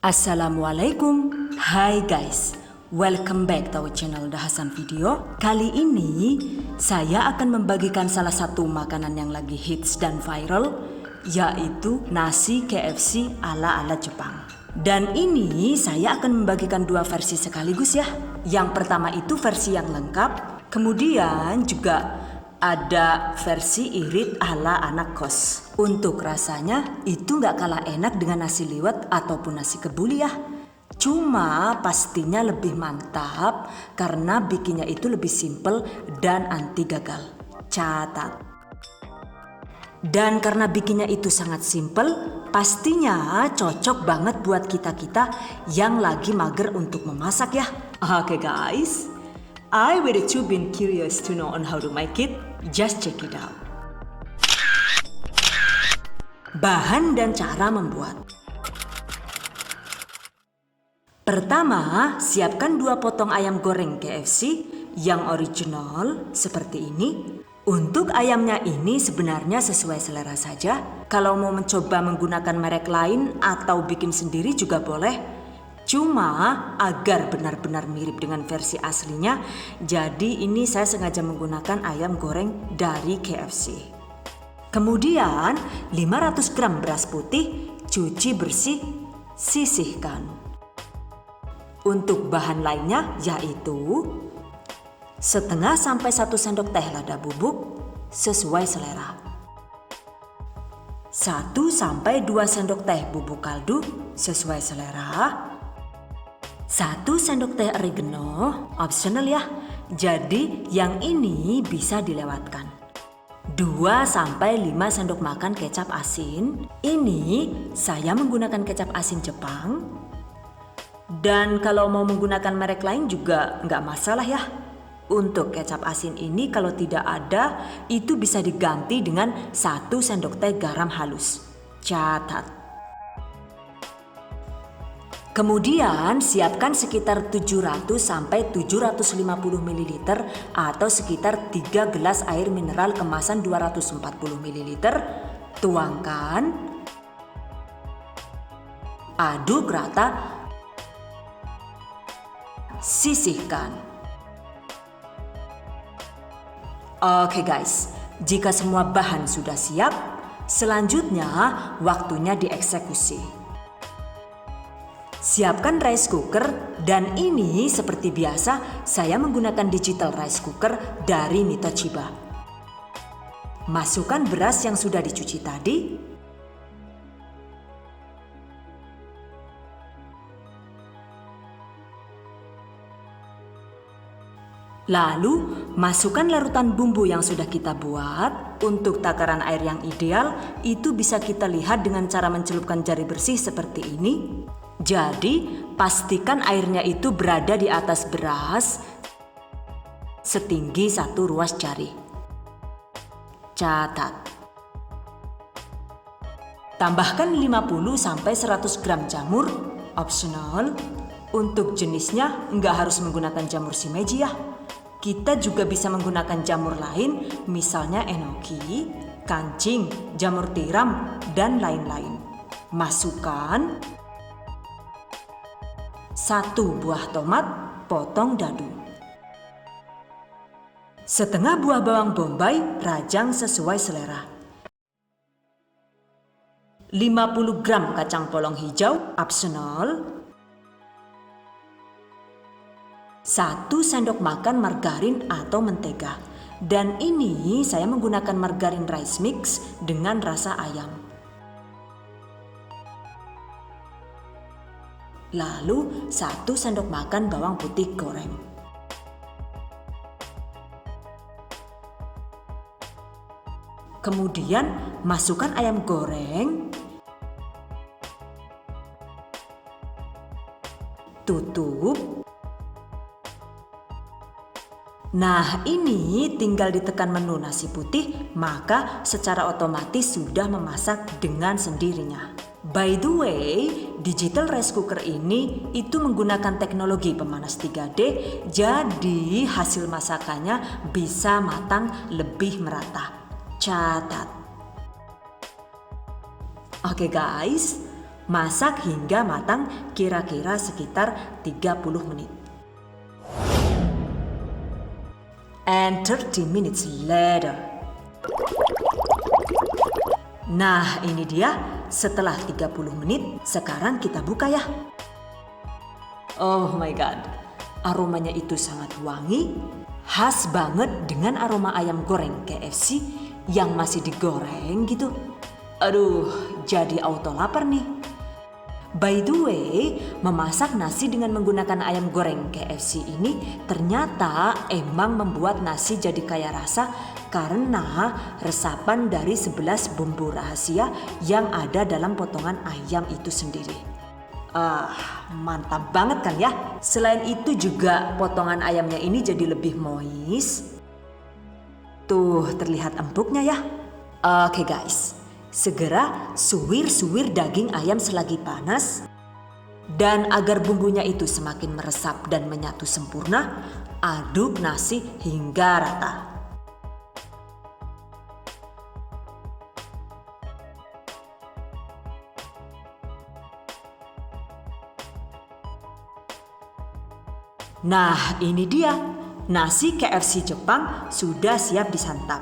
Assalamualaikum. Hai guys, welcome back to our channel Dahasan Video. Kali ini saya akan membagikan salah satu makanan yang lagi hits dan viral, yaitu nasi KFC ala-ala Jepang. Dan ini saya akan membagikan dua versi sekaligus ya. Yang pertama itu versi yang lengkap, kemudian juga ada versi irit ala anak kos. Untuk rasanya itu gak kalah enak dengan nasi liwet ataupun nasi kebuli ya. Cuma pastinya lebih mantap karena bikinnya itu lebih simple dan anti gagal. Catat. Dan karena bikinnya itu sangat simple, pastinya cocok banget buat kita-kita yang lagi mager untuk memasak ya. Oke guys, I really too been curious to know on how to make it. Just check it out. Bahan dan cara membuat. Pertama, siapkan 2 potong ayam goreng KFC yang original seperti ini. Untuk ayamnya ini sebenarnya sesuai selera saja. Kalau mau mencoba menggunakan merek lain atau bikin sendiri juga boleh. Cuma agar benar-benar mirip dengan versi aslinya, jadi ini saya sengaja menggunakan ayam goreng dari KFC. Kemudian 500 gram beras putih, cuci bersih, sisihkan. Untuk bahan lainnya yaitu setengah sampai 1 sendok teh lada bubuk sesuai selera. 1 sampai 2 sendok teh bubuk kaldu sesuai selera. 1 sendok teh oregano, optional ya. Jadi yang ini bisa dilewatkan. 2 sampai 5 sendok makan kecap asin. Ini saya menggunakan kecap asin Jepang. Dan kalau mau menggunakan merek lain juga nggak masalah ya. Untuk kecap asin ini kalau tidak ada, itu bisa diganti dengan 1 sendok teh garam halus. Catat. Kemudian siapkan sekitar 700 sampai 750 ml atau sekitar 3 gelas air mineral kemasan 240 ml. Tuangkan. Aduk rata. Sisihkan. Oke guys, jika semua bahan sudah siap, selanjutnya waktunya dieksekusi. Siapkan rice cooker dan ini seperti biasa saya menggunakan digital rice cooker dari Mitochiba. Masukkan beras yang sudah dicuci tadi. Lalu masukkan larutan bumbu yang sudah kita buat. Untuk takaran air yang ideal itu bisa kita lihat dengan cara mencelupkan jari bersih seperti ini. Jadi pastikan airnya itu berada di atas beras setinggi 1 ruas jari. Catat. Tambahkan 50 sampai 100 gram jamur, optional. Untuk jenisnya nggak harus menggunakan jamur shimeji ya. Kita juga bisa menggunakan jamur lain, misalnya enoki, kancing, jamur tiram, dan lain-lain. Masukkan 1 buah tomat, potong dadu. Setengah buah bawang bombay, rajang sesuai selera. 50 gram kacang polong hijau, optional. 1 sendok makan margarin atau mentega. Dan ini saya menggunakan margarin rice mix dengan rasa ayam. Lalu 1 sendok makan bawang putih goreng. Kemudian masukkan ayam goreng. Tutup. Nah ini tinggal ditekan menu nasi putih, maka secara otomatis sudah memasak dengan sendirinya. By the way, digital rice cooker ini itu menggunakan teknologi pemanas 3D, jadi hasil masakannya bisa matang lebih merata. Catat. Oke guys, Masak hingga matang kira-kira sekitar 30 menit. And 30 minutes later. Nah, ini dia setelah 30 menit. Sekarang kita buka ya. Oh my god. Aromanya itu sangat wangi, khas banget dengan aroma ayam goreng KFC yang masih digoreng gitu. Aduh, jadi auto lapar nih. By the way, memasak nasi dengan menggunakan ayam goreng KFC ini ternyata emang membuat nasi jadi kaya rasa karena resapan dari 11 bumbu rahasia yang ada dalam potongan ayam itu sendiri. Mantap banget kan ya. Selain itu juga potongan ayamnya ini jadi lebih moist. Tuh terlihat empuknya ya. Oke guys, segera suwir-suwir daging ayam selagi panas. Dan agar bumbunya itu semakin meresap dan menyatu sempurna, aduk nasi hingga rata. Nah, ini dia. Nasi KFC Jepang sudah siap disantap.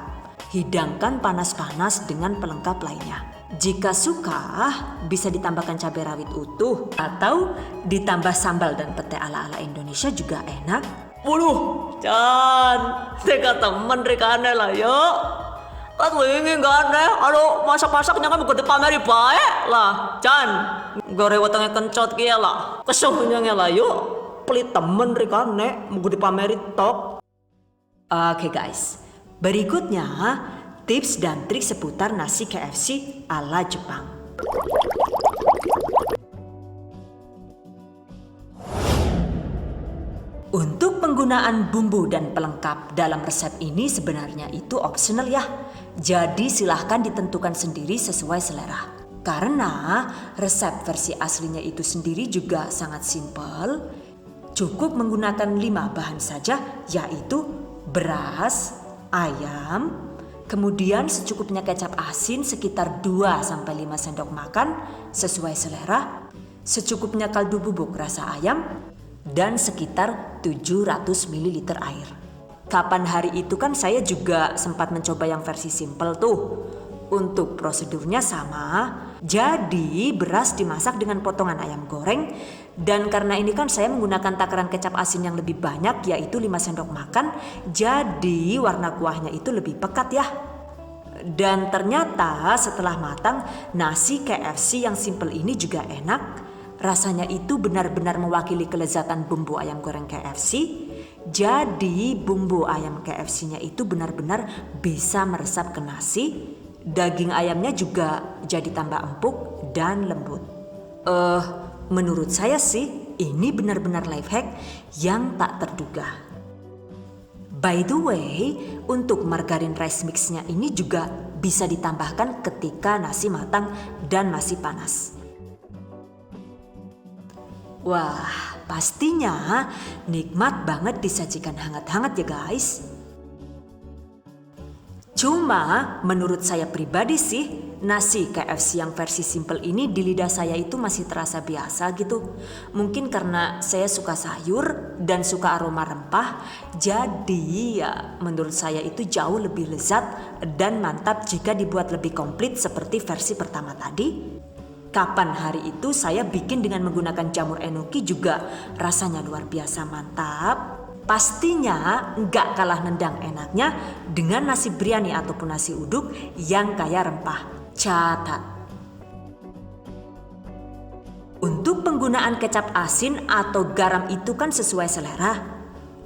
Hidangkan panas-panas dengan pelengkap lainnya. Jika suka, bisa ditambahkan cabai rawit utuh atau ditambah sambal dan pete ala-ala Indonesia juga enak. Waduh, Chan, teka temen rekane lah yuk. Kan wingi gak aneh, aduh masak-masaknya kan gede pameri baik lah. Chan, gore wetenge kencot kia lah. Kesuhunya lah yuk. Pelit temen rekane mau dipameri tok. Oke guys, berikutnya tips dan trik seputar nasi KFC ala Jepang. Untuk penggunaan bumbu dan pelengkap dalam resep ini sebenarnya itu optional ya. Jadi silahkan ditentukan sendiri sesuai selera. Karena resep versi aslinya itu sendiri juga sangat simpel. Cukup menggunakan 5 bahan saja, yaitu beras, ayam, kemudian secukupnya kecap asin sekitar 2-5 sendok makan sesuai selera, secukupnya kaldu bubuk rasa ayam, dan sekitar 700 ml air. Kapan hari itu kan saya juga sempat mencoba yang versi simple tuh. Untuk prosedurnya sama, jadi beras dimasak dengan potongan ayam goreng. Dan karena ini kan saya menggunakan takaran kecap asin yang lebih banyak, yaitu 5 sendok makan. Jadi warna kuahnya itu lebih pekat ya. Dan ternyata setelah matang, nasi KFC yang simple ini juga enak. Rasanya itu benar-benar mewakili kelezatan bumbu ayam goreng KFC. Jadi bumbu ayam KFC-nya itu benar-benar bisa meresap ke nasi. Daging ayamnya juga jadi tambah empuk dan lembut. Menurut saya sih ini benar-benar life hack yang tak terduga. By the way, untuk margarin rice mixnya ini juga bisa ditambahkan ketika nasi matang dan masih panas. Wah, pastinya nikmat banget disajikan hangat-hangat ya guys. Cuma menurut saya pribadi sih, nasi KFC yang versi simple ini di lidah saya itu masih terasa biasa gitu. Mungkin karena saya suka sayur dan suka aroma rempah, jadi ya menurut saya itu jauh lebih lezat dan mantap jika dibuat lebih komplit seperti versi pertama tadi. Kapan hari itu saya bikin dengan menggunakan jamur enoki juga rasanya luar biasa mantap. Pastinya nggak kalah nendang enaknya dengan nasi biryani ataupun nasi uduk yang kaya rempah. Catat. Untuk penggunaan kecap asin atau garam itu kan sesuai selera.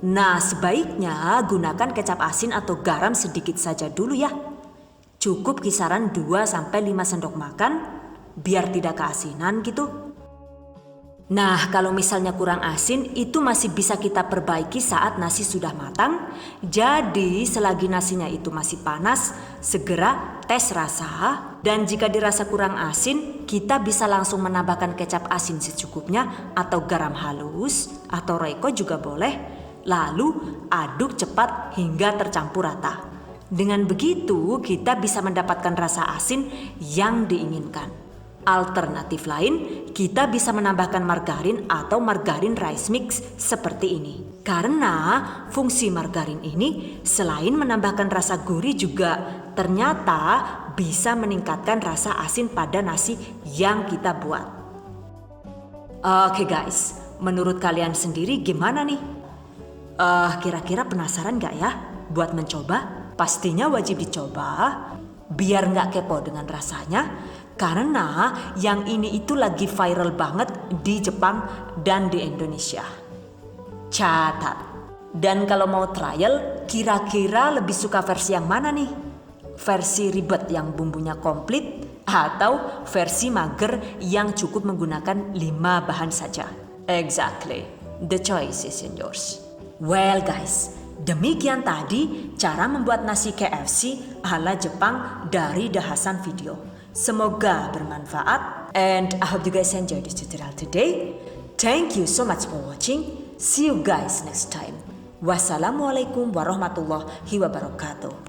Nah, sebaiknya gunakan kecap asin atau garam sedikit saja dulu ya. Cukup kisaran 2-5 sendok makan biar tidak keasinan gitu. Nah, kalau misalnya kurang asin, itu masih bisa kita perbaiki saat nasi sudah matang. Jadi, selagi nasinya itu masih panas, segera tes rasa. Dan jika dirasa kurang asin, kita bisa langsung menambahkan kecap asin secukupnya atau garam halus atau Royco juga boleh. Lalu, aduk cepat hingga tercampur rata. Dengan begitu, kita bisa mendapatkan rasa asin yang diinginkan. Alternatif lain, kita bisa menambahkan margarin atau margarin rice mix seperti ini. Karena fungsi margarin ini selain menambahkan rasa gurih juga ternyata bisa meningkatkan rasa asin pada nasi yang kita buat. Oke guys, menurut kalian sendiri gimana nih? Kira-kira penasaran gak ya buat mencoba? Pastinya wajib dicoba biar gak kepo dengan rasanya. Karena yang ini itu lagi viral banget di Jepang dan di Indonesia. Catat. Dan kalau mau trial, kira-kira lebih suka versi yang mana nih? Versi ribet yang bumbunya komplit atau versi mager yang cukup menggunakan 5 bahan saja? Exactly. The choice is in yours. Well guys, demikian tadi cara membuat nasi KFC ala Jepang dari The Hasan Video. Semoga bermanfaat and I hope you guys enjoy this tutorial today. Thank you so much for watching. See you guys next time. Wassalamualaikum warahmatullahi wabarakatuh.